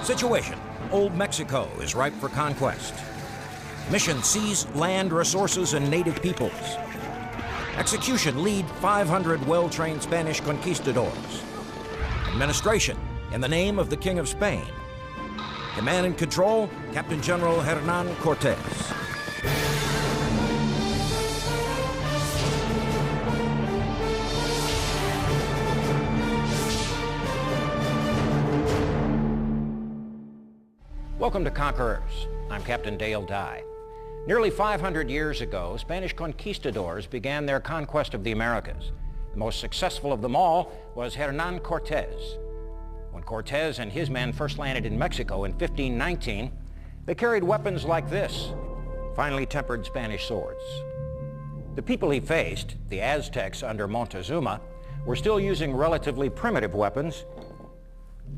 Situation: Old Mexico is ripe for conquest. Mission: seize land, resources, and native peoples. Execution: lead 500 well-trained Spanish conquistadors. Administration: in the name of the King of Spain. Command and control: Captain General Hernan Cortez. Welcome to Conquerors. I'm Captain Dale Dye. Nearly 500 years ago, Spanish conquistadors began their conquest of the Americas. The most successful of them all was Hernan Cortez. When Cortez and his men first landed in Mexico in 1519, they carried weapons like this, finely tempered Spanish swords. The people he faced, the Aztecs under Montezuma, were still using relatively primitive weapons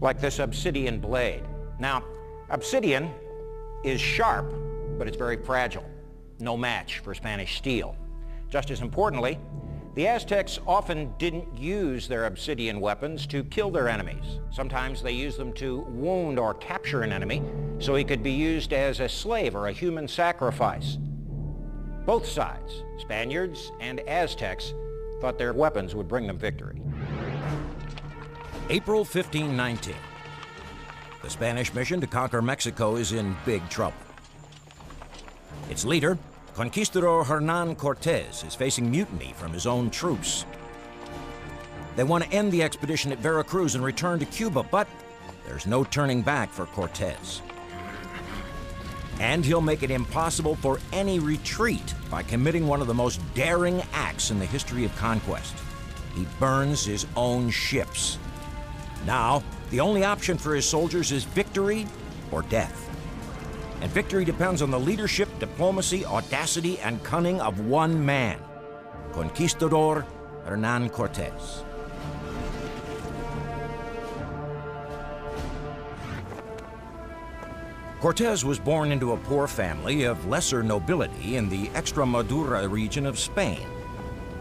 like this obsidian blade. Now, obsidian is sharp, but it's very fragile. No match for Spanish steel. Just as importantly, the Aztecs often didn't use their obsidian weapons to kill their enemies. Sometimes they used them to wound or capture an enemy so he could be used as a slave or a human sacrifice. Both sides, Spaniards and Aztecs, thought their weapons would bring them victory. April 1519. The Spanish mission to conquer Mexico is in big trouble. Its leader, Conquistador Hernan Cortez, is facing mutiny from his own troops. They want to end the expedition at Veracruz and return to Cuba, but there's no turning back for Cortez. And he'll make it impossible for any retreat by committing one of the most daring acts in the history of conquest. He burns his own ships. Now, the only option for his soldiers is victory or death. And victory depends on the leadership, diplomacy, audacity, and cunning of one man, Conquistador Hernan Cortez. Cortez was born into a poor family of lesser nobility in the Extremadura region of Spain.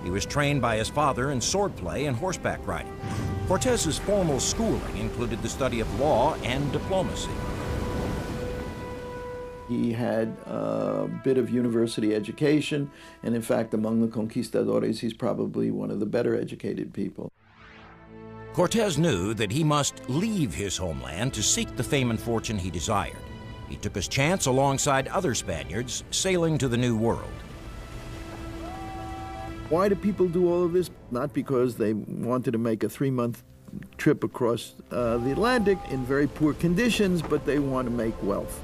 He was trained by his father in swordplay and horseback riding. Cortez's formal schooling included the study of law and diplomacy. He had a bit of university education, and in fact, among the conquistadores, he's probably one of the better educated people. Cortez knew that he must leave his homeland to seek the fame and fortune he desired. He took his chance alongside other Spaniards sailing to the New World. Why do people do all of this? Not because they wanted to make a 3-month trip across the Atlantic in very poor conditions, but they want to make wealth.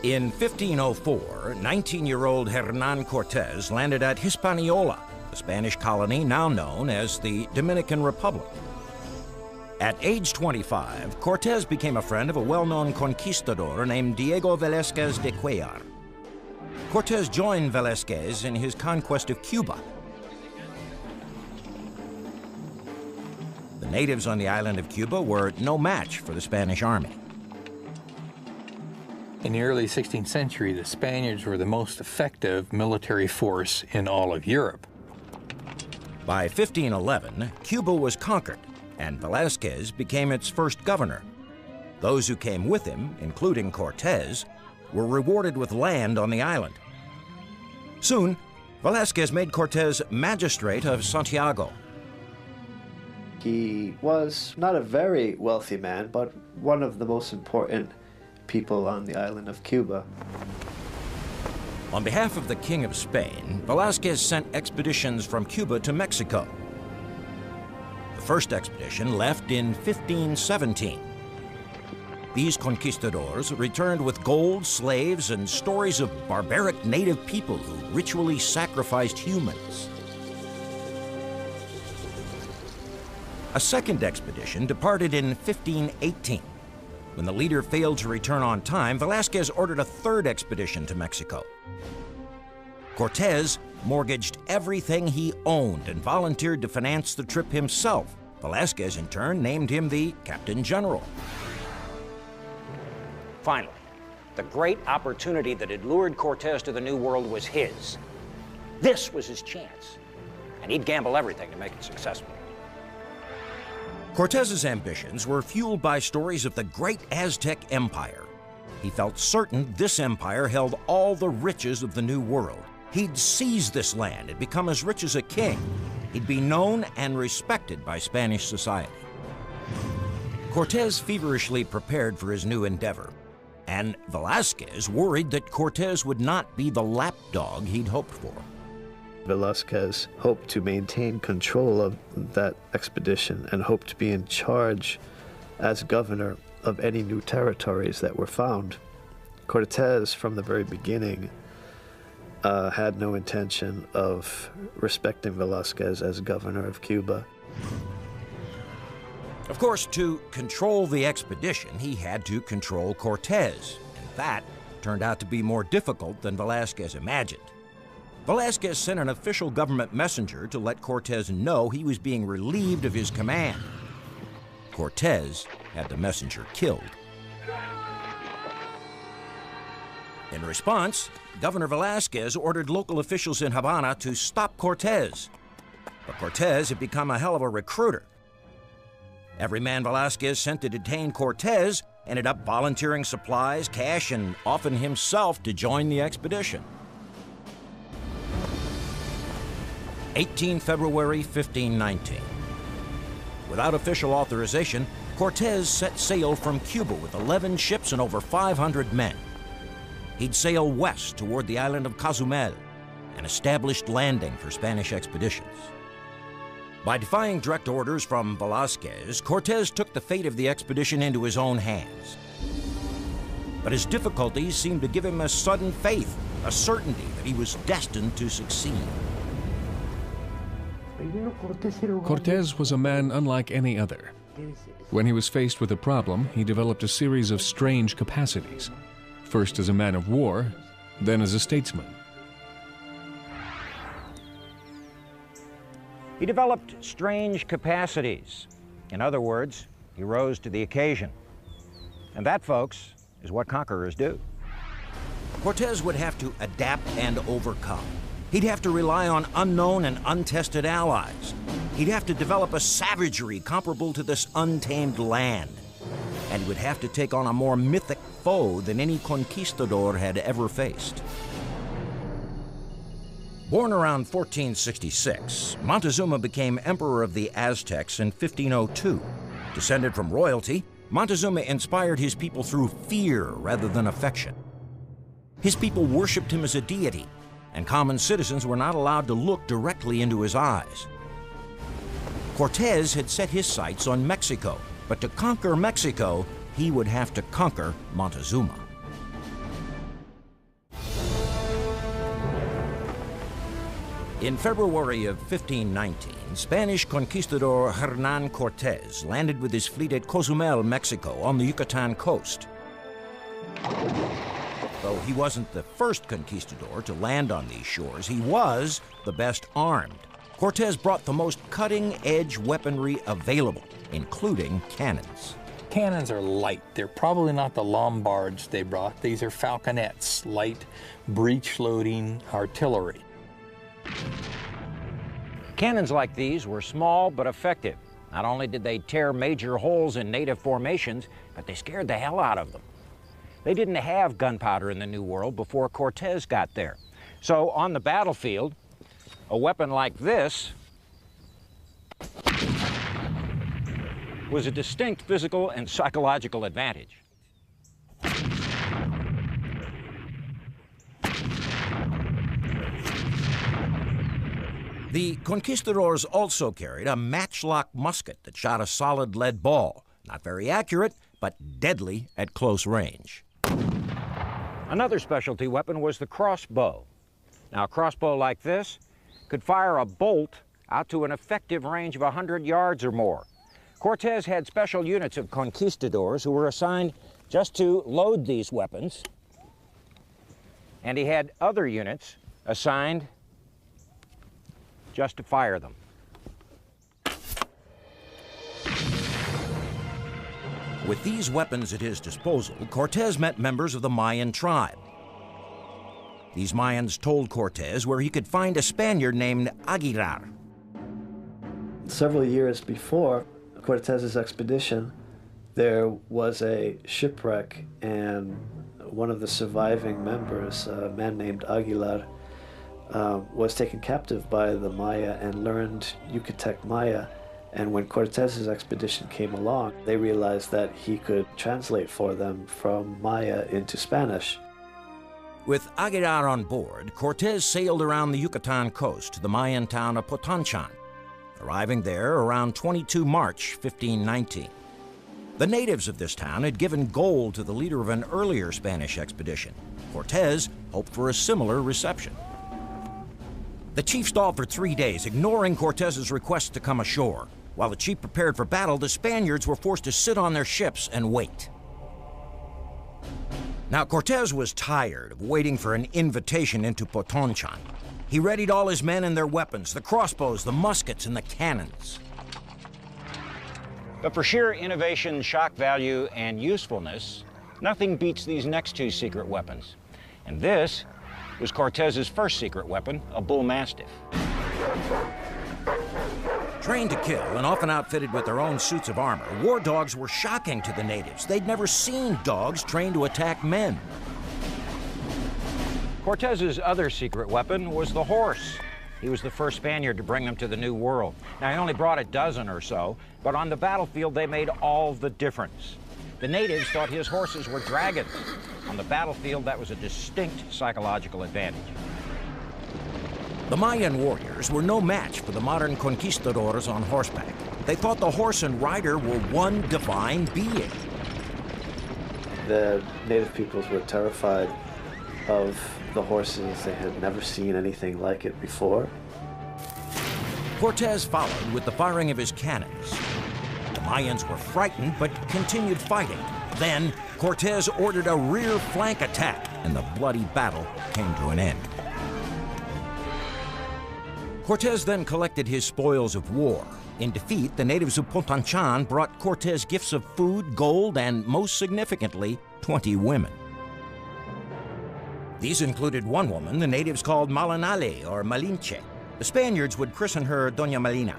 In 1504, 19-year-old Hernan Cortez landed at Hispaniola, a Spanish colony now known as the Dominican Republic. At age 25, Cortez became a friend of a well-known conquistador named Diego Velázquez de Cuellar. Cortez joined Velázquez in his conquest of Cuba. The natives on the island of Cuba were no match for the Spanish army. In the early 16th century, the Spaniards were the most effective military force in all of Europe. By 1511, Cuba was conquered, and Velázquez became its first governor. Those who came with him, including Cortez, were rewarded with land on the island. Soon, Velázquez made Cortez magistrate of Santiago. He was not a very wealthy man, but one of the most important people on the island of Cuba. On behalf of the King of Spain, Velázquez sent expeditions from Cuba to Mexico. The first expedition left in 1517. These conquistadors returned with gold, slaves, and stories of barbaric native people who ritually sacrificed humans. A second expedition departed in 1518. When the leader failed to return on time, Velázquez ordered a third expedition to Mexico. Cortez mortgaged everything he owned and volunteered to finance the trip himself. Velázquez, in turn, named him the Captain General. Finally, the great opportunity that had lured Cortez to the New World was his. This was his chance, and he'd gamble everything to make it successful. Cortez's ambitions were fueled by stories of the great Aztec Empire. He felt certain this empire held all the riches of the New World. He'd seize this land and become as rich as a king. He'd be known and respected by Spanish society. Cortez feverishly prepared for his new endeavor, and Velázquez worried that Cortez would not be the lapdog he'd hoped for. Velázquez hoped to maintain control of that expedition and hoped to be in charge as governor of any new territories that were found. Cortez, from the very beginning, had no intention of respecting Velázquez as governor of Cuba. Of course, to control the expedition, he had to control Cortez, and that turned out to be more difficult than Velázquez imagined. Velázquez sent an official government messenger to let Cortez know he was being relieved of his command. Cortez had the messenger killed. In response, Governor Velázquez ordered local officials in Havana to stop Cortez. But Cortez had become a hell of a recruiter. Every man Velázquez sent to detain Cortez ended up volunteering supplies, cash, and often himself to join the expedition. 18 February 1519. Without official authorization, Cortez set sail from Cuba with 11 ships and over 500 men. He'd sail west toward the island of Cozumel, an established landing for Spanish expeditions. By defying direct orders from Velázquez, Cortez took the fate of the expedition into his own hands. But his difficulties seemed to give him a sudden faith, a certainty that he was destined to succeed. Cortez was a man unlike any other. When he was faced with a problem, he developed a series of strange capacities, first as a man of war, then as a statesman. He developed strange capacities. In other words, he rose to the occasion. And that, folks, is what conquerors do. Cortez would have to adapt and overcome. He'd have to rely on unknown and untested allies. He'd have to develop a savagery comparable to this untamed land. And he would have to take on a more mythic foe than any conquistador had ever faced. Born around 1466, Montezuma became emperor of the Aztecs in 1502. Descended from royalty, Montezuma inspired his people through fear rather than affection. His people worshipped him as a deity, and common citizens were not allowed to look directly into his eyes. Cortez had set his sights on Mexico, but to conquer Mexico, he would have to conquer Montezuma. In February of 1519, Spanish conquistador Hernan Cortez landed with his fleet at Cozumel, Mexico, on the Yucatan coast. Though he wasn't the first conquistador to land on these shores, he was the best armed. Cortez brought the most cutting-edge weaponry available, including cannons. Cannons are light. They're probably not the Lombards they brought. These are falconets, light, breech-loading artillery. Cannons like these were small but effective. Not only did they tear major holes in native formations, but they scared the hell out of them. They didn't have gunpowder in the New World before Cortez got there. So on the battlefield, a weapon like this was a distinct physical and psychological advantage. The conquistadors also carried a matchlock musket that shot a solid lead ball. Not very accurate, but deadly at close range. Another specialty weapon was the crossbow. Now, a crossbow like this could fire a bolt out to an effective range of 100 yards or more. Cortez had special units of conquistadors who were assigned just to load these weapons, and he had other units assigned just to fire them. With these weapons at his disposal, Cortez met members of the Mayan tribe. These Mayans told Cortez where he could find a Spaniard named Aguilar. Several years before, Cortez's expedition, there was a shipwreck, and one of the surviving members, a man named Aguilar, was taken captive by the Maya and learned Yucatec Maya. And when Cortez's expedition came along, they realized that he could translate for them from Maya into Spanish. With Aguilar on board, Cortez sailed around the Yucatan coast to the Mayan town of Potonchan, arriving there around 22 March 1519. The natives of this town had given gold to the leader of an earlier Spanish expedition. Cortez hoped for a similar reception. The chief stalled for 3 days, ignoring Cortez's request to come ashore. While the chief prepared for battle, the Spaniards were forced to sit on their ships and wait. Now, Cortez was tired of waiting for an invitation into Potonchan. He readied all his men and their weapons, the crossbows, the muskets, and the cannons. But for sheer innovation, shock value, and usefulness, nothing beats these next two secret weapons. And this was Cortez's first secret weapon, a bull mastiff. Trained to kill and often outfitted with their own suits of armor, war dogs were shocking to the natives. They'd never seen dogs trained to attack men. Cortez's other secret weapon was the horse. He was the first Spaniard to bring them to the New World. Now, he only brought a dozen or so, but on the battlefield, they made all the difference. The natives thought his horses were dragons. On the battlefield, that was a distinct psychological advantage. The Mayan warriors were no match for the modern conquistadors on horseback. They thought the horse and rider were one divine being. The native peoples were terrified of the horses. They had never seen anything like it before. Cortez followed with the firing of his cannons. The Mayans were frightened but continued fighting. Then Cortez ordered a rear flank attack, and the bloody battle came to an end. Cortez then collected his spoils of war. In defeat, the natives of Potonchan brought Cortez gifts of food, gold, and most significantly, 20 women. These included one woman the natives called Malinale or Malinche. The Spaniards would christen her Doña Malina.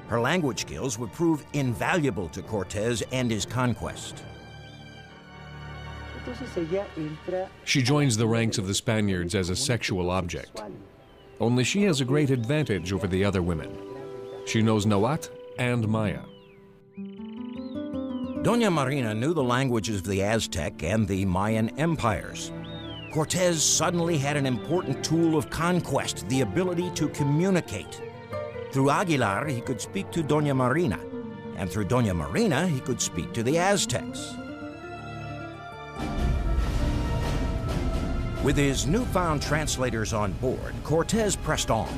Her language skills would prove invaluable to Cortez and his conquest. She joins the ranks of the Spaniards as a sexual object. Only she has a great advantage over the other women. She knows Nahuatl and Maya. Doña Marina knew the languages of the Aztec and the Mayan empires. Cortez suddenly had an important tool of conquest, the ability to communicate. Through Aguilar, he could speak to Doña Marina, and through Doña Marina, he could speak to the Aztecs. With his newfound translators on board, Cortez pressed on.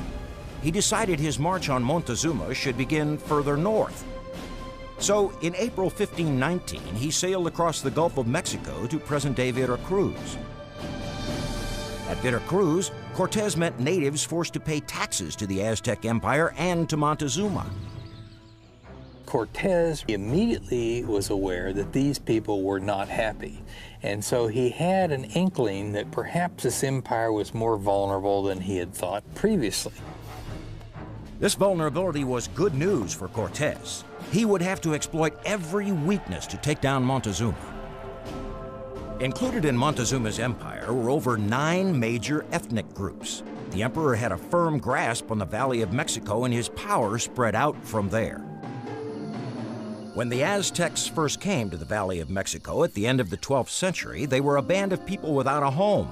He decided his march on Montezuma should begin further north. So, in April 1519, he sailed across the Gulf of Mexico to present-day Veracruz. At Veracruz, Cortez met natives forced to pay taxes to the Aztec Empire and to Montezuma. Cortez immediately was aware that these people were not happy. And so he had an inkling that perhaps this empire was more vulnerable than he had thought previously. This vulnerability was good news for Cortez. He would have to exploit every weakness to take down Montezuma. Included in Montezuma's empire were over 9 major ethnic groups. The emperor had a firm grasp on the Valley of Mexico, and his power spread out from there. When the Aztecs first came to the Valley of Mexico at the end of the 12th century, they were a band of people without a home.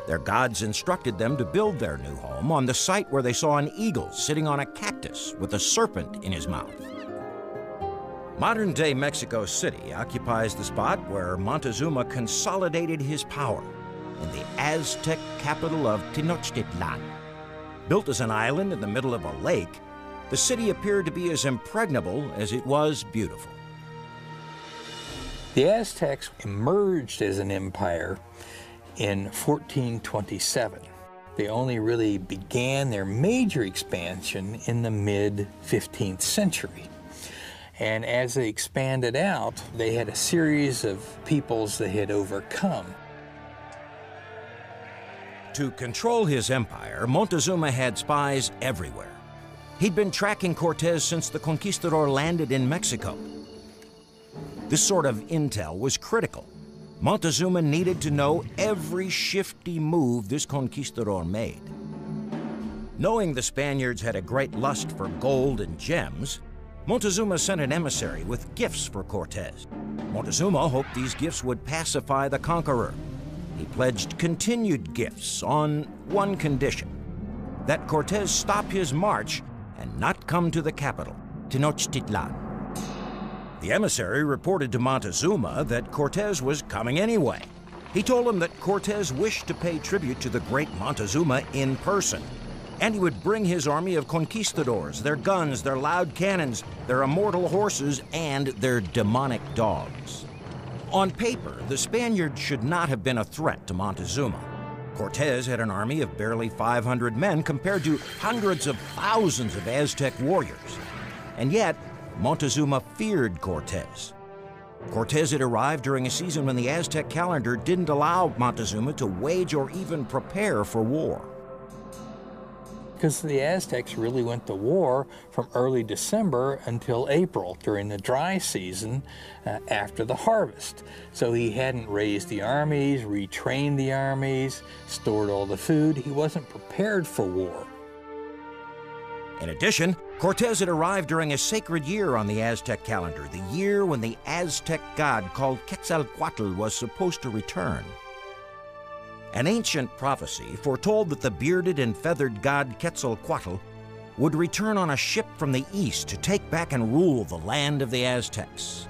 Their gods instructed them to build their new home on the site where they saw an eagle sitting on a cactus with a serpent in his mouth. Modern-day Mexico City occupies the spot where Montezuma consolidated his power in the Aztec capital of Tenochtitlan. Built as an island in the middle of a lake, the city appeared to be as impregnable as it was beautiful. The Aztecs emerged as an empire in 1427. They only really began their major expansion in the mid-15th century. And as they expanded out, they had a series of peoples they had overcome. To control his empire, Montezuma had spies everywhere. He'd been tracking Cortez since the conquistador landed in Mexico. This sort of intel was critical. Montezuma needed to know every shifty move this conquistador made. Knowing the Spaniards had a great lust for gold and gems, Montezuma sent an emissary with gifts for Cortez. Montezuma hoped these gifts would pacify the conqueror. He pledged continued gifts on one condition: that Cortez stop his march and not come to the capital, Tenochtitlan. The emissary reported to Montezuma that Cortez was coming anyway. He told him that Cortez wished to pay tribute to the great Montezuma in person, and he would bring his army of conquistadors, their guns, their loud cannons, their immortal horses, and their demonic dogs. On paper, the Spaniards should not have been a threat to Montezuma. Cortez had an army of barely 500 men compared to hundreds of thousands of Aztec warriors. And yet, Montezuma feared Cortez. Cortez had arrived during a season when the Aztec calendar didn't allow Montezuma to wage or even prepare for war. Because the Aztecs really went to war from early December until April during the dry season after the harvest. So he hadn't raised the armies, retrained the armies, stored all the food. He wasn't prepared for war. In addition, Cortez had arrived during a sacred year on the Aztec calendar, the year when the Aztec god called Quetzalcoatl was supposed to return. An ancient prophecy foretold that the bearded and feathered god Quetzalcoatl would return on a ship from the east to take back and rule the land of the Aztecs.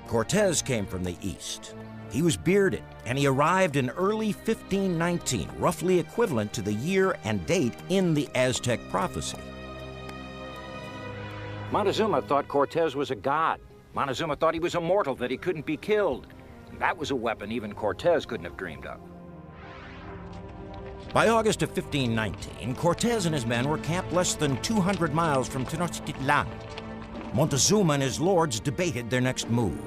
Cortez came from the east. He was bearded, and he arrived in early 1519, roughly equivalent to the year and date in the Aztec prophecy. Montezuma thought Cortez was a god. Montezuma thought he was immortal, that he couldn't be killed. That was a weapon even Cortez couldn't have dreamed of. By August of 1519, Cortez and his men were camped less than 200 miles from Tenochtitlan. Montezuma and his lords debated their next move.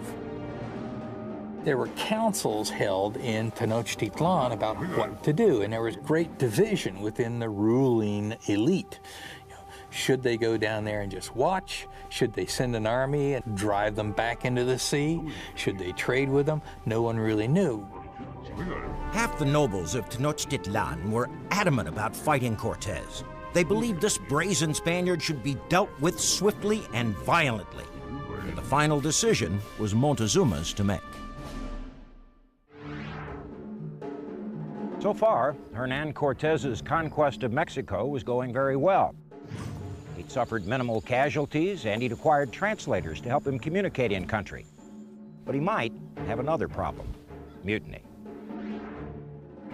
There were councils held in Tenochtitlan about what to do, and there was great division within the ruling elite. Should they go down there and just watch? Should they send an army and drive them back into the sea? Should they trade with them? No one really knew. Half the nobles of Tenochtitlan were adamant about fighting Cortez. They believed this brazen Spaniard should be dealt with swiftly and violently. And the final decision was Montezuma's to make. So far, Hernan Cortez's conquest of Mexico was going very well. He'd suffered minimal casualties, and he'd acquired translators to help him communicate in country. But he might have another problem: mutiny.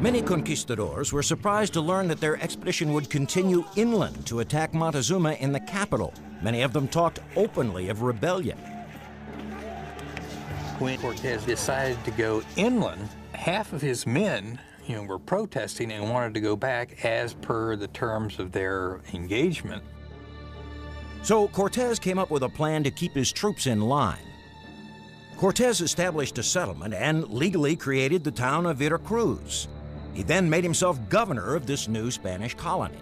Many conquistadors were surprised to learn that their expedition would continue inland to attack Montezuma in the capital. Many of them talked openly of rebellion. When Cortez decided to go inland, half of his men were protesting and wanted to go back as per the terms of their engagement. So Cortez came up with a plan to keep his troops in line. Cortez established a settlement and legally created the town of Veracruz. He then made himself governor of this new Spanish colony.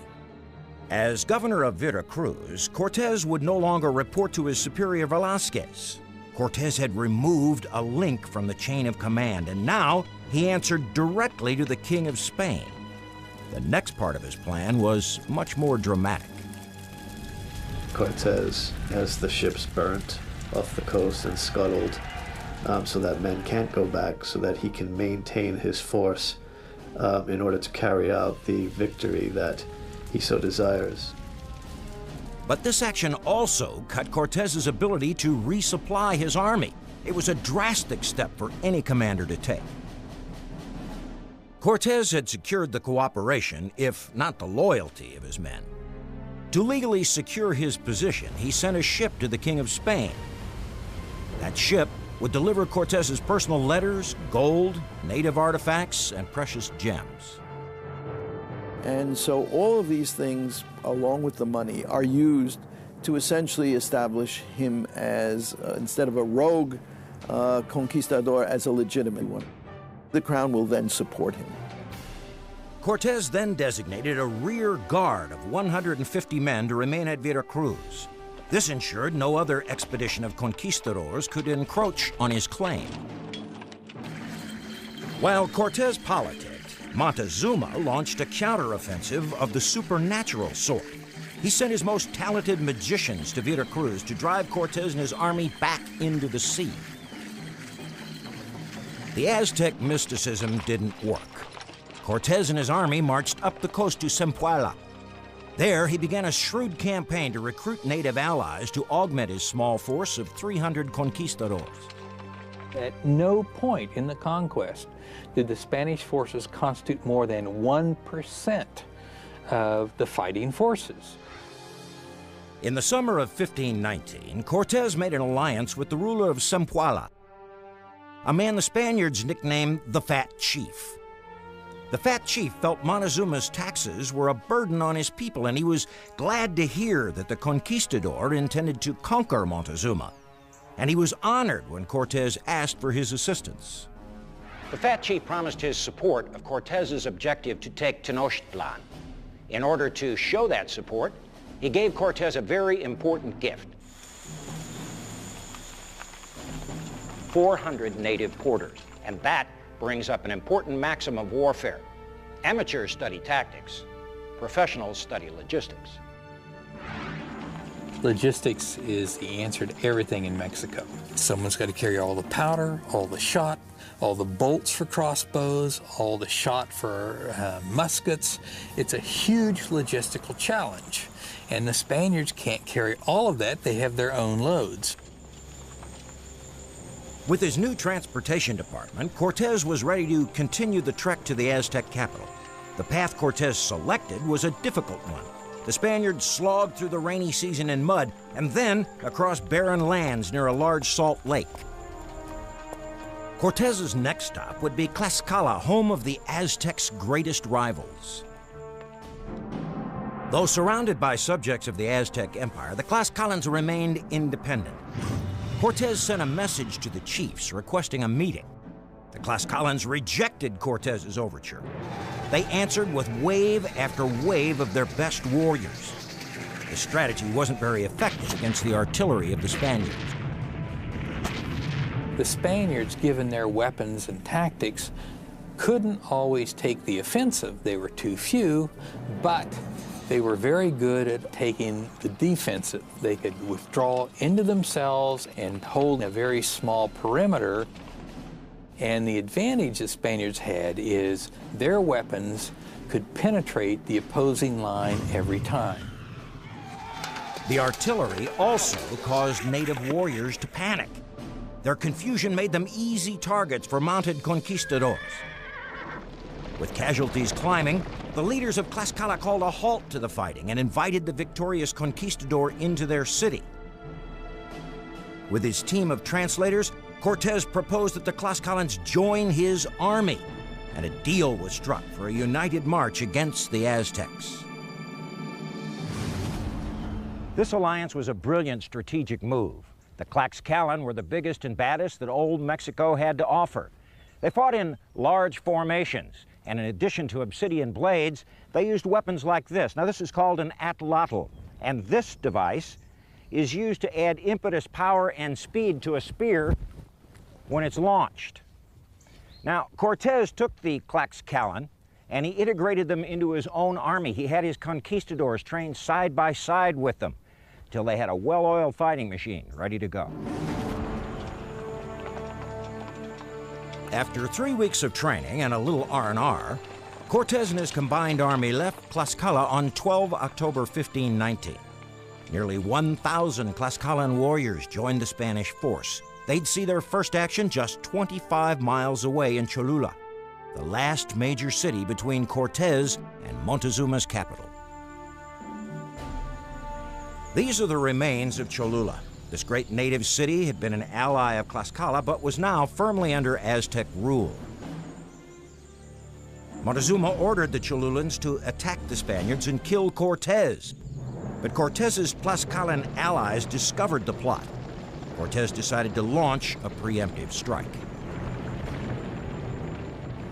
As governor of Veracruz, Cortez would no longer report to his superior Velazquez. Cortez had removed a link from the chain of command, and now he answered directly to the King of Spain. The next part of his plan was much more dramatic. Cortez has the ships burnt off the coast and scuttled so that men can't go back, so that he can maintain his force in order to carry out the victory that he so desires. But this action also cut Cortez's ability to resupply his army. It was a drastic step for any commander to take. Cortez had secured the cooperation, if not the loyalty, of his men. To legally secure his position, he sent a ship to the King of Spain. That ship would deliver Cortez's personal letters, gold, native artifacts, and precious gems. And so all of these things, along with the money, are used to essentially establish him as, instead of a rogue conquistador, as a legitimate one. The crown will then support him. Cortez then designated a rear guard of 150 men to remain at Veracruz. This ensured no other expedition of conquistadors could encroach on his claim. While Cortez politicked, Montezuma launched a counteroffensive of the supernatural sort. He sent his most talented magicians to Veracruz to drive Cortez and his army back into the sea. The Aztec mysticism didn't work. Cortez and his army marched up the coast to Zempoala. There, he began a shrewd campaign to recruit native allies to augment his small force of 300 conquistadors. At no point in the conquest did the Spanish forces constitute more than 1% of the fighting forces. In the summer of 1519, Cortez made an alliance with the ruler of Zempoala, a man the Spaniards nicknamed the Fat Chief. The Fat Chief felt Montezuma's taxes were a burden on his people, and he was glad to hear that the conquistador intended to conquer Montezuma. And he was honored when Cortez asked for his assistance. The Fat Chief promised his support of Cortez's objective to take Tenochtitlan. In order to show that support, he gave Cortez a very important gift: 400 native porters. And that brings up an important maxim of warfare. Amateurs study tactics, professionals study logistics. Logistics is the answer to everything in Mexico. Someone's got to carry all the powder, all the shot, all the bolts for crossbows, all the shot for muskets. It's a huge logistical challenge. And the Spaniards can't carry all of that. They have their own loads. With his new transportation department, Cortez was ready to continue the trek to the Aztec capital. The path Cortez selected was a difficult one. The Spaniards slogged through the rainy season in mud and then across barren lands near a large salt lake. Cortez's next stop would be Tlaxcala, home of the Aztecs' greatest rivals. Though surrounded by subjects of the Aztec Empire, the Tlaxcalans remained independent. Cortez sent a message to the chiefs requesting a meeting. The Tlaxcalans rejected Cortez's overture. They answered with wave after wave of their best warriors. The strategy wasn't very effective against the artillery of the Spaniards. The Spaniards, given their weapons and tactics, couldn't always take the offensive. They were too few, but they were very good at taking the defensive. They could withdraw into themselves and hold a very small perimeter. And the advantage the Spaniards had is their weapons could penetrate the opposing line every time. The artillery also caused native warriors to panic. Their confusion made them easy targets for mounted conquistadors. With casualties climbing, the leaders of Tlaxcala called a halt to the fighting and invited the victorious conquistador into their city. With his team of translators, Cortez proposed that the Tlaxcalans join his army, and a deal was struck for a united march against the Aztecs. This alliance was a brilliant strategic move. The Tlaxcalan were the biggest and baddest that old Mexico had to offer. They fought in large formations, and in addition to obsidian blades, they used weapons like this. Now, this is called an atlatl, and this device is used to add impetus, power, and speed to a spear when it's launched. Now, Cortez took the Tlaxcalan and he integrated them into his own army. He had his conquistadors trained side by side with them till they had a well-oiled fighting machine ready to go. After 3 weeks of training and a little R&R, Cortez and his combined army left Tlaxcala on 12 October 1519. Nearly 1,000 Tlaxcalan warriors joined the Spanish force. They'd see their first action just 25 miles away in Cholula, the last major city between Cortez and Montezuma's capital. These are the remains of Cholula. This great native city had been an ally of Tlaxcala, but was now firmly under Aztec rule. Montezuma ordered the Cholulans to attack the Spaniards and kill Cortez. But Cortez's Tlaxcalan allies discovered the plot. Cortez decided to launch a preemptive strike.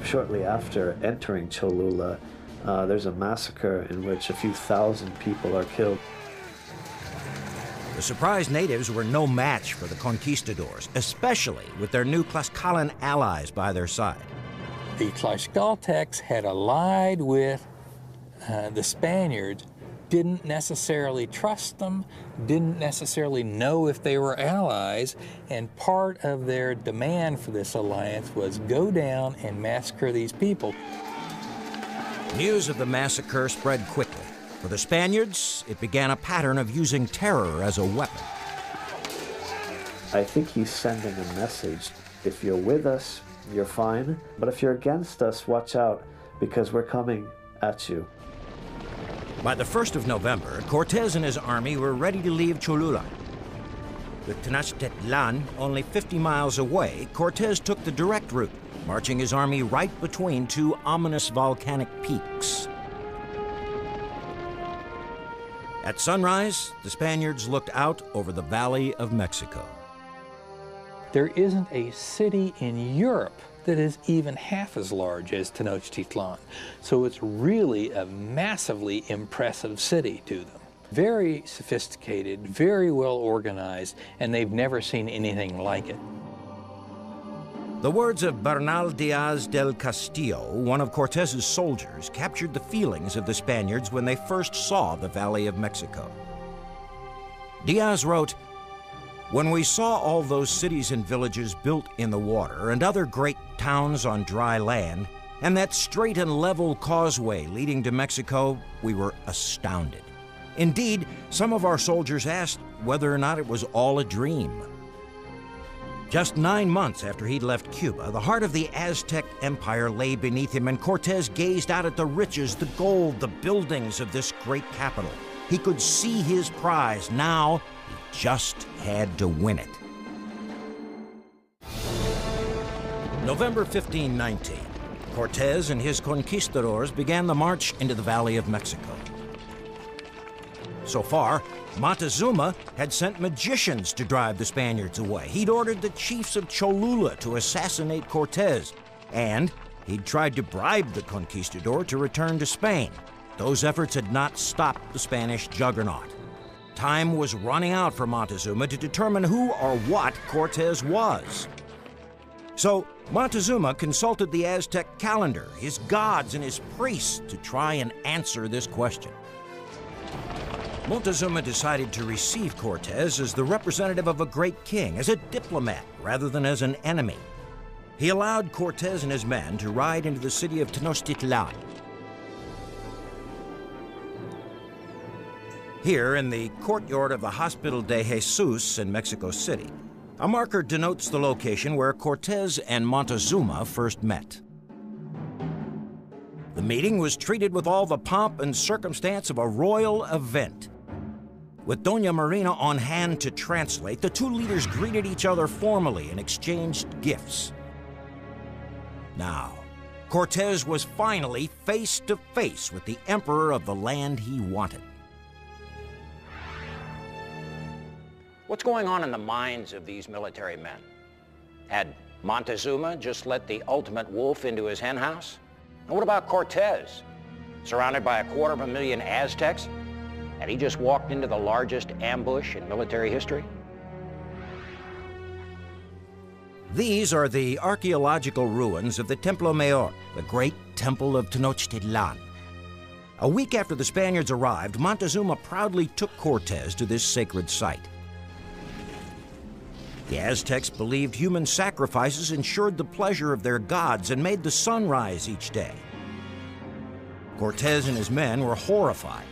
Shortly after entering Cholula, There's a massacre in which a few thousand people are killed. The surprised natives were no match for the conquistadors, especially with their new Tlaxcalan allies by their side. The Tlaxcaltecs had allied with the Spaniards, didn't necessarily trust them, didn't necessarily know if they were allies, and part of their demand for this alliance was go down and massacre these people. News of the massacre spread quickly. For the Spaniards, it began a pattern of using terror as a weapon. I think he's sending a message. If you're with us, you're fine. But if you're against us, watch out, because we're coming at you. By the 1st of November, Cortez and his army were ready to leave Cholula. With Tenochtitlan only 50 miles away, Cortez took the direct route, marching his army right between two ominous volcanic peaks. At sunrise, the Spaniards looked out over the Valley of Mexico. There isn't a city in Europe that is even half as large as Tenochtitlan. So it's really a massively impressive city to them. Very sophisticated, very well organized, and they've never seen anything like it. The words of Bernal Diaz del Castillo, one of Cortez's soldiers, captured the feelings of the Spaniards when they first saw the Valley of Mexico. Diaz wrote, "When we saw all those cities and villages built in the water and other great towns on dry land, and that straight and level causeway leading to Mexico, we were astounded. Indeed, some of our soldiers asked whether or not it was all a dream." Just 9 months after he'd left Cuba, the heart of the Aztec Empire lay beneath him, and Cortez gazed out at the riches, the gold, the buildings of this great capital. He could see his prize. Now, he just had to win it. November 1519, Cortez and his conquistadors began the march into the Valley of Mexico. So far, Montezuma had sent magicians to drive the Spaniards away. He'd ordered the chiefs of Cholula to assassinate Cortez, and he'd tried to bribe the conquistador to return to Spain. Those efforts had not stopped the Spanish juggernaut. Time was running out for Montezuma to determine who or what Cortez was. So Montezuma consulted the Aztec calendar, his gods and his priests, to try and answer this question. Montezuma decided to receive Cortez as the representative of a great king, as a diplomat rather than as an enemy. He allowed Cortez and his men to ride into the city of Tenochtitlan. Here, in the courtyard of the Hospital de Jesus in Mexico City, a marker denotes the location where Cortez and Montezuma first met. The meeting was treated with all the pomp and circumstance of a royal event. With Doña Marina on hand to translate, the two leaders greeted each other formally and exchanged gifts. Now, Cortez was finally face to face with the emperor of the land he wanted. What's going on in the minds of these military men? Had Montezuma just let the ultimate wolf into his henhouse? And what about Cortez? Surrounded by 250,000 Aztecs? Had he just walked into the largest ambush in military history? These are the archaeological ruins of the Templo Mayor, the great temple of Tenochtitlan. A week after the Spaniards arrived, Montezuma proudly took Cortez to this sacred site. The Aztecs believed human sacrifices ensured the pleasure of their gods and made the sun rise each day. Cortez and his men were horrified.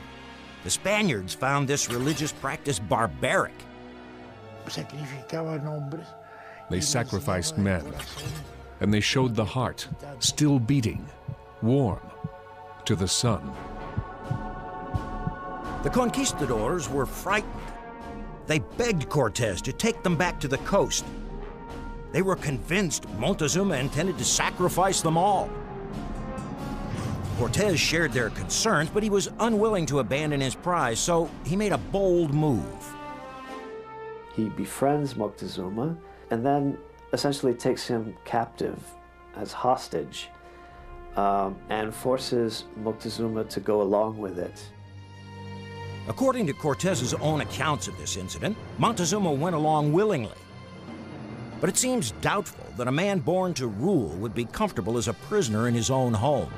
The Spaniards found this religious practice barbaric. They sacrificed men, and they showed the heart, still beating, warm, to the sun. The conquistadors were frightened. They begged Cortez to take them back to the coast. They were convinced Montezuma intended to sacrifice them all. Cortez shared their concerns, but he was unwilling to abandon his prize, so he made a bold move. He befriends Moctezuma and then essentially takes him captive as hostage. and forces Moctezuma to go along with it. According to Cortez's own accounts of this incident, Montezuma went along willingly. But it seems doubtful that a man born to rule would be comfortable as a prisoner in his own home.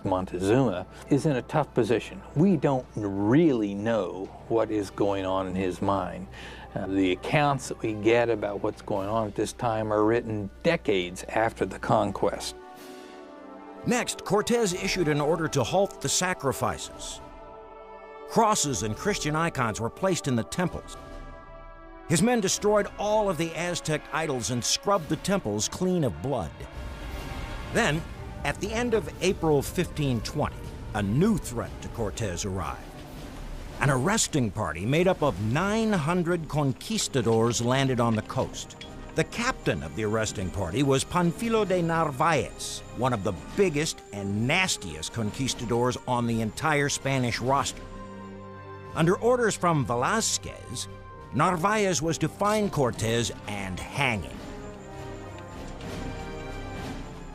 Montezuma is in a tough position. We don't really know what is going on in his mind. The accounts that we get about what's going on at this time are written decades after the conquest. Next, Cortez issued an order to halt the sacrifices. Crosses and Christian icons were placed in the temples. His men destroyed all of the Aztec idols and scrubbed the temples clean of blood. Then, at the end of April 1520, a new threat to Cortez arrived. An arresting party made up of 900 conquistadors landed on the coast. The captain of the arresting party was Panfilo de Narvaez, one of the biggest and nastiest conquistadors on the entire Spanish roster. Under orders from Velázquez, Narvaez was to find Cortez and hang him.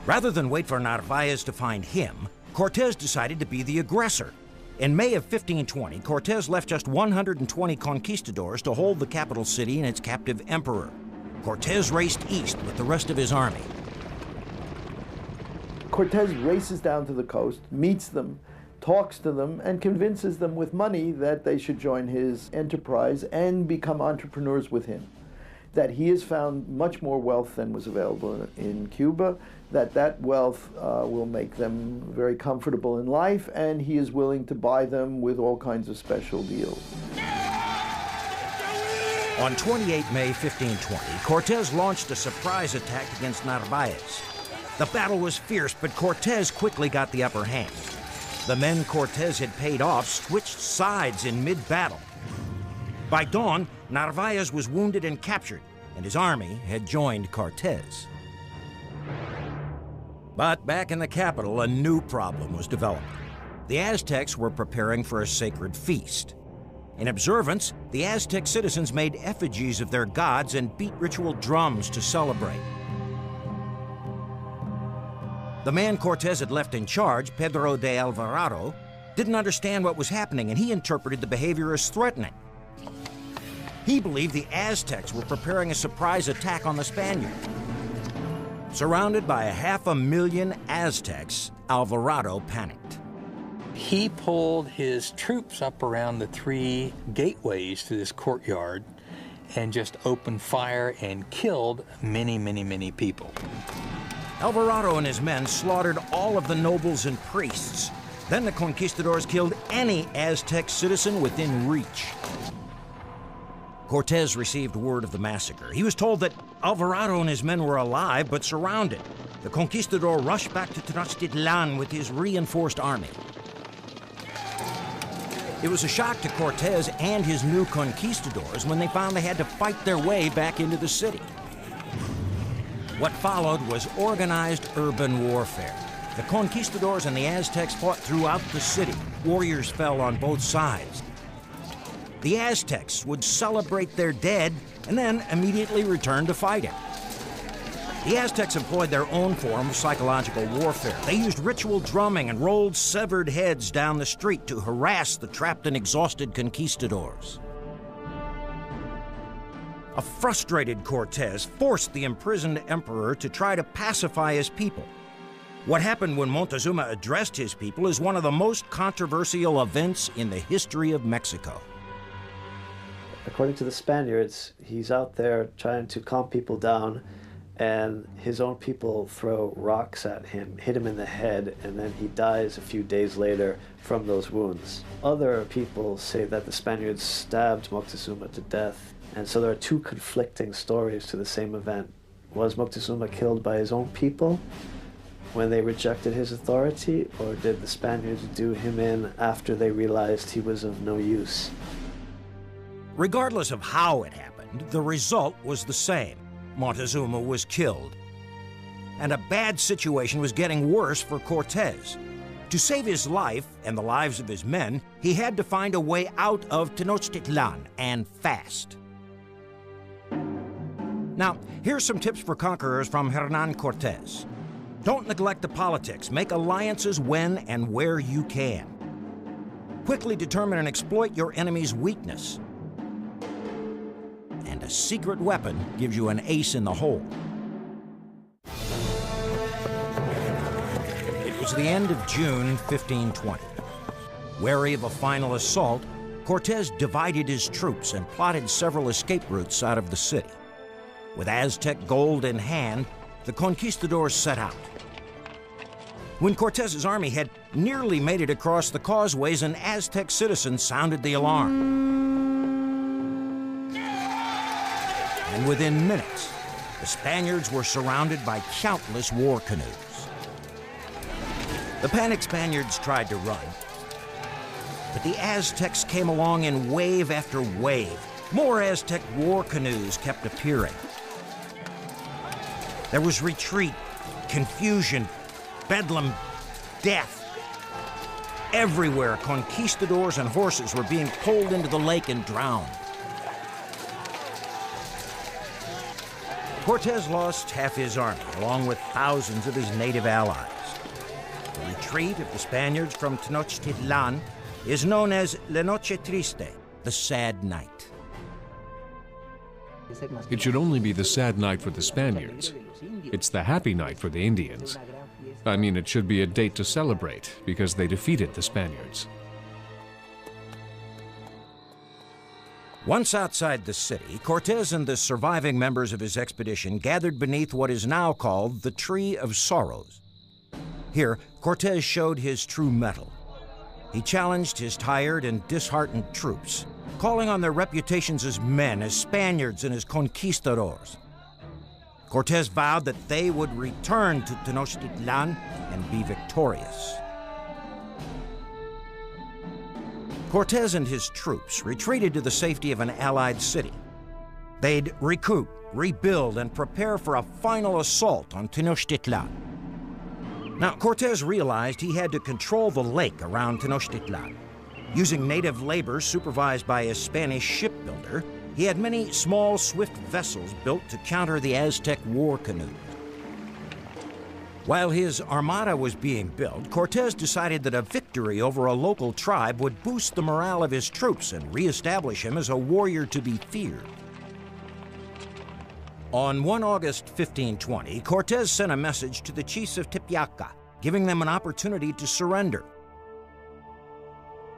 Rather than wait for Narvaez to find him, Cortez decided to be the aggressor. In May of 1520, Cortez left just 120 conquistadors to hold the capital city and its captive emperor. Cortez raced east with the rest of his army. Cortez races down to the coast, meets them, talks to them, and convinces them with money that they should join his enterprise and become entrepreneurs with him. That he has found much more wealth than was available in Cuba, that wealth will make them very comfortable in life, and he is willing to buy them with all kinds of special deals. On 28 May 1520, Cortez launched a surprise attack against Narvaez. The battle was fierce, but Cortez quickly got the upper hand. The men Cortez had paid off switched sides in mid-battle. By dawn, Narvaez was wounded and captured, and his army had joined Cortez. But back in the capital, a new problem was developing. The Aztecs were preparing for a sacred feast. In observance, the Aztec citizens made effigies of their gods and beat ritual drums to celebrate. The man Cortez had left in charge, Pedro de Alvarado, didn't understand what was happening, and he interpreted the behavior as threatening. He believed the Aztecs were preparing a surprise attack on the Spaniards. Surrounded by 500,000 Aztecs, Alvarado panicked. He pulled his troops up around the 3 gateways to this courtyard and just opened fire and killed many, many, many people. Alvarado and his men slaughtered all of the nobles and priests. Then the conquistadors killed any Aztec citizen within reach. Cortez received word of the massacre. He was told that Alvarado and his men were alive but surrounded. The conquistador rushed back to Tenochtitlan with his reinforced army. It was a shock to Cortez and his new conquistadors when they found they had to fight their way back into the city. What followed was organized urban warfare. The conquistadors and the Aztecs fought throughout the city. Warriors fell on both sides. The Aztecs would celebrate their dead and then immediately return to fighting. The Aztecs employed their own form of psychological warfare. They used ritual drumming and rolled severed heads down the street to harass the trapped and exhausted conquistadors. A frustrated Cortez forced the imprisoned emperor to try to pacify his people. What happened when Montezuma addressed his people is one of the most controversial events in the history of Mexico. According to the Spaniards, he's out there trying to calm people down, and his own people throw rocks at him, hit him in the head, and then he dies a few days later from those wounds. Other people say that the Spaniards stabbed Moctezuma to death, and so there are 2 conflicting stories to the same event. Was Moctezuma killed by his own people when they rejected his authority, or did the Spaniards do him in after they realized he was of no use? Regardless of how it happened, the result was the same. Montezuma was killed. And a bad situation was getting worse for Cortez. To save his life and the lives of his men, he had to find a way out of Tenochtitlan, and fast. Now, here's some tips for conquerors from Hernan Cortez. Don't neglect the politics. Make alliances when and where you can. Quickly determine and exploit your enemy's weakness. And a secret weapon gives you an ace in the hole. It was the end of June 1520. Wary of a final assault, Cortez divided his troops and plotted several escape routes out of the city. With Aztec gold in hand, the conquistadors set out. When Cortez's army had nearly made it across the causeways, an Aztec citizen sounded the alarm. And within minutes, the Spaniards were surrounded by countless war canoes. The panicked Spaniards tried to run, but the Aztecs came along in wave after wave. More Aztec war canoes kept appearing. There was retreat, confusion, bedlam, death. Everywhere, conquistadors and horses were being pulled into the lake and drowned. Cortez lost half his army, along with thousands of his native allies. The retreat of the Spaniards from Tenochtitlan is known as La Noche Triste, the sad night. It should only be the sad night for the Spaniards. It's the happy night for the Indians. I mean, it should be a date to celebrate because they defeated the Spaniards. Once outside the city, Cortez and the surviving members of his expedition gathered beneath what is now called the Tree of Sorrows. Here, Cortez showed his true mettle. He challenged his tired and disheartened troops, calling on their reputations as men, as Spaniards, and as conquistadors. Cortez vowed that they would return to Tenochtitlan and be victorious. Cortez and his troops retreated to the safety of an allied city. They'd recoup, rebuild, and prepare for a final assault on Tenochtitlan. Now, Cortez realized he had to control the lake around Tenochtitlan. Using native labor supervised by a Spanish shipbuilder, he had many small, swift vessels built to counter the Aztec war canoes. While his armada was being built, Cortez decided that a victory over a local tribe would boost the morale of his troops and reestablish him as a warrior to be feared. On 1 August 1520, Cortez sent a message to the chiefs of Tepeaca, giving them an opportunity to surrender.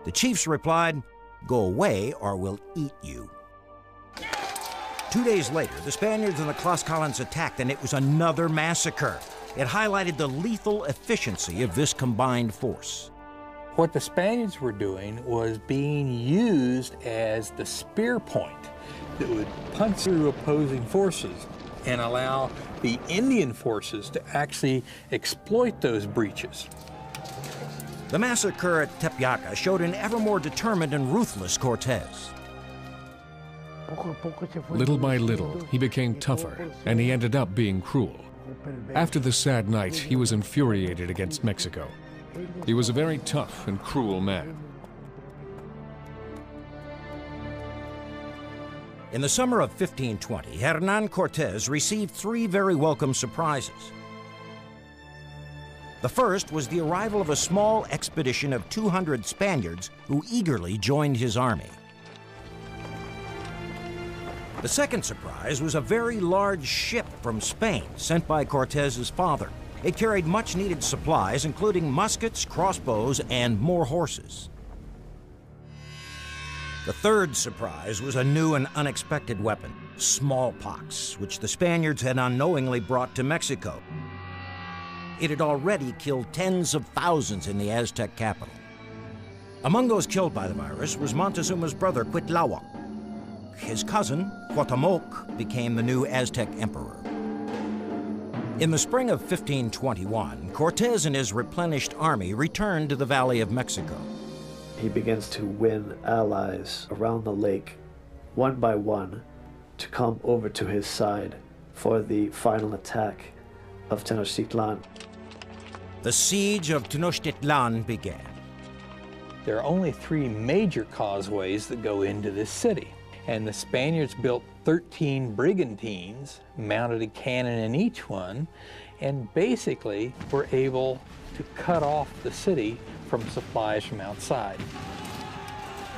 The chiefs replied, "Go away or we'll eat you." 2 days later, the Spaniards and the Tlaxcalans attacked, and it was another massacre. It highlighted the lethal efficiency of this combined force. What the Spaniards were doing was being used as the spear point that would punch through opposing forces and allow the Indian forces to actually exploit those breaches. The massacre at Tepeaca showed an ever more determined and ruthless Cortez. Little by little, he became tougher, and he ended up being cruel. After the sad night, he was infuriated against Mexico. He was a very tough and cruel man. In the summer of 1520, Hernan Cortez received 3 very welcome surprises. The first was the arrival of a small expedition of 200 Spaniards who eagerly joined his army. The second surprise was a very large ship from Spain sent by Cortez's father. It carried much-needed supplies, including muskets, crossbows, and more horses. The third surprise was a new and unexpected weapon, smallpox, which the Spaniards had unknowingly brought to Mexico. It had already killed tens of thousands in the Aztec capital. Among those killed by the virus was Montezuma's brother, Cuitlahuac. His cousin, Cuauhtémoc, became the new Aztec emperor. In the spring of 1521, Cortez and his replenished army returned to the Valley of Mexico. He begins to win allies around the lake, one by one, to come over to his side for the final attack of Tenochtitlan. The siege of Tenochtitlan began. There are only 3 major causeways that go into this city. And the Spaniards built 13 brigantines, mounted a cannon in each one, and basically were able to cut off the city from supplies from outside.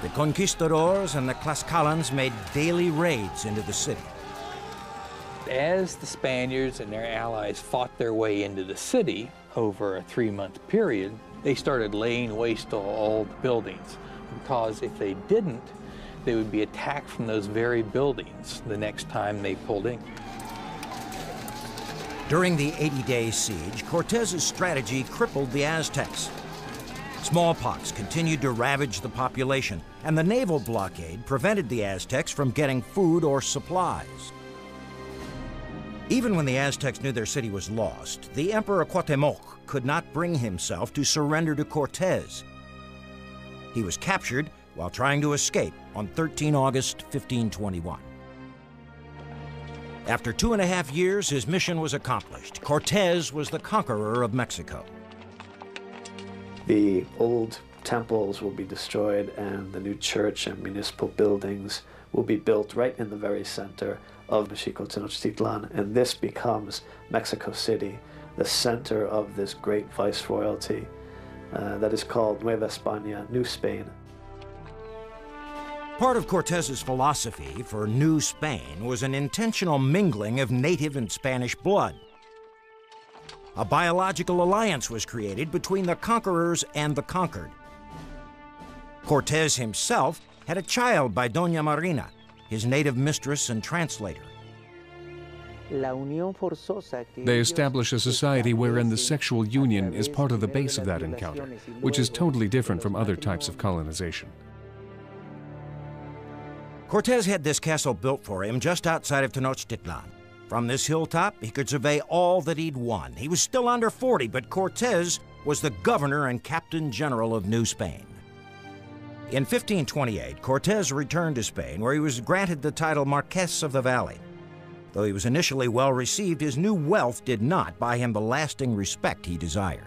The conquistadors and the Tlaxcalans made daily raids into the city. As the Spaniards and their allies fought their way into the city over a 3-month period, they started laying waste to all the buildings, because if they didn't, they would be attacked from those very buildings the next time they pulled in. During the 80-day siege, Cortez's strategy crippled the Aztecs. Smallpox continued to ravage the population, and the naval blockade prevented the Aztecs from getting food or supplies. Even when the Aztecs knew their city was lost, the Emperor Cuauhtemoc could not bring himself to surrender to Cortez. He was captured while trying to escape on 13 August 1521. After 2.5 years, his mission was accomplished. Cortez was the conqueror of Mexico. The old temples will be destroyed, and the new church and municipal buildings will be built right in the very center of Mexico Tenochtitlan, and this becomes Mexico City, the center of this great viceroyalty that is called Nueva España, New Spain. Part of Cortez's philosophy for New Spain was an intentional mingling of native and Spanish blood. A biological alliance was created between the conquerors and the conquered. Cortez himself had a child by Doña Marina, his native mistress and translator. They establish a society wherein the sexual union is part of the base of that encounter, which is totally different from other types of colonization. Cortez had this castle built for him just outside of Tenochtitlan. From this hilltop, he could survey all that he'd won. He was still under 40, but Cortez was the governor and captain general of New Spain. In 1528, Cortez returned to Spain, where he was granted the title Marquess of the Valley. Though he was initially well received, his new wealth did not buy him the lasting respect he desired.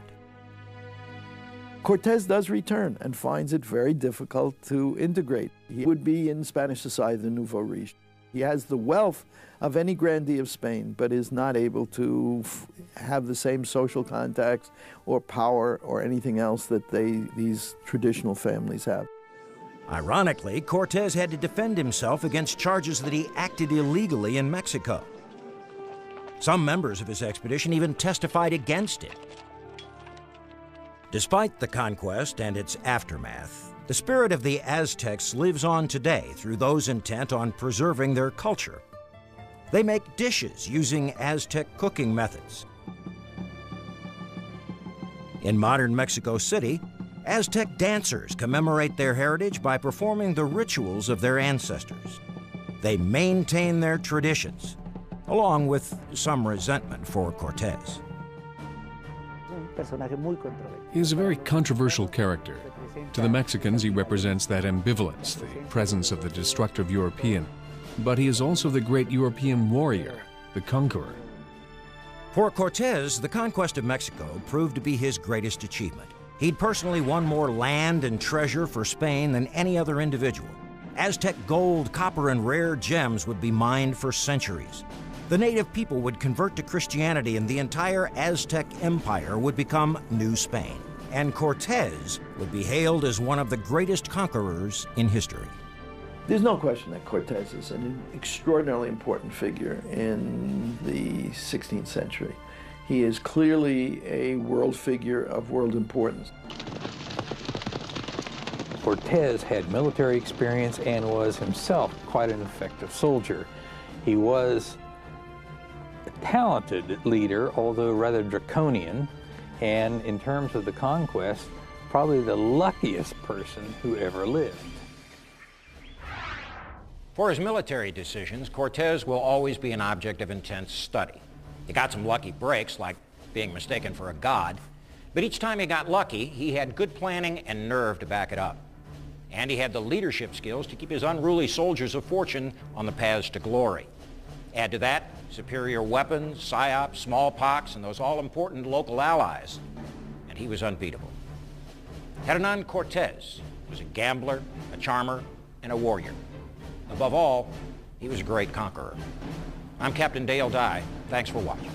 Cortez does return and finds it very difficult to integrate. He would be in Spanish society, the Nouveau Riche. He has the wealth of any grandee of Spain, but is not able to have the same social contacts or power or anything else that these traditional families have. Ironically, Cortez had to defend himself against charges that he acted illegally in Mexico. Some members of his expedition even testified against it. Despite the conquest and its aftermath, the spirit of the Aztecs lives on today through those intent on preserving their culture. They make dishes using Aztec cooking methods. In modern Mexico City, Aztec dancers commemorate their heritage by performing the rituals of their ancestors. They maintain their traditions, along with some resentment for Cortez. He is a very controversial character. To the Mexicans, he represents that ambivalence, the presence of the destructive European. But he is also the great European warrior, the conqueror. For Cortez, the conquest of Mexico proved to be his greatest achievement. He'd personally won more land and treasure for Spain than any other individual. Aztec gold, copper, and rare gems would be mined for centuries. The native people would convert to Christianity, and the entire Aztec empire would become New Spain. And Cortez would be hailed as one of the greatest conquerors in history. There's no question that Cortez is an extraordinarily important figure in the 16th century. He is clearly a world figure of world importance. Cortez had military experience and was himself quite an effective soldier. He was a talented leader, although rather draconian, and in terms of the conquest, probably the luckiest person who ever lived. For his military decisions, Cortez will always be an object of intense study. He got some lucky breaks, like being mistaken for a god, but each time he got lucky, he had good planning and nerve to back it up. And he had the leadership skills to keep his unruly soldiers of fortune on the paths to glory. Add to that superior weapons, psyops, smallpox, and those all-important local allies, and he was unbeatable. Hernan Cortez was a gambler, a charmer, and a warrior. Above all, he was a great conqueror. I'm Captain Dale Dye. Thanks for watching.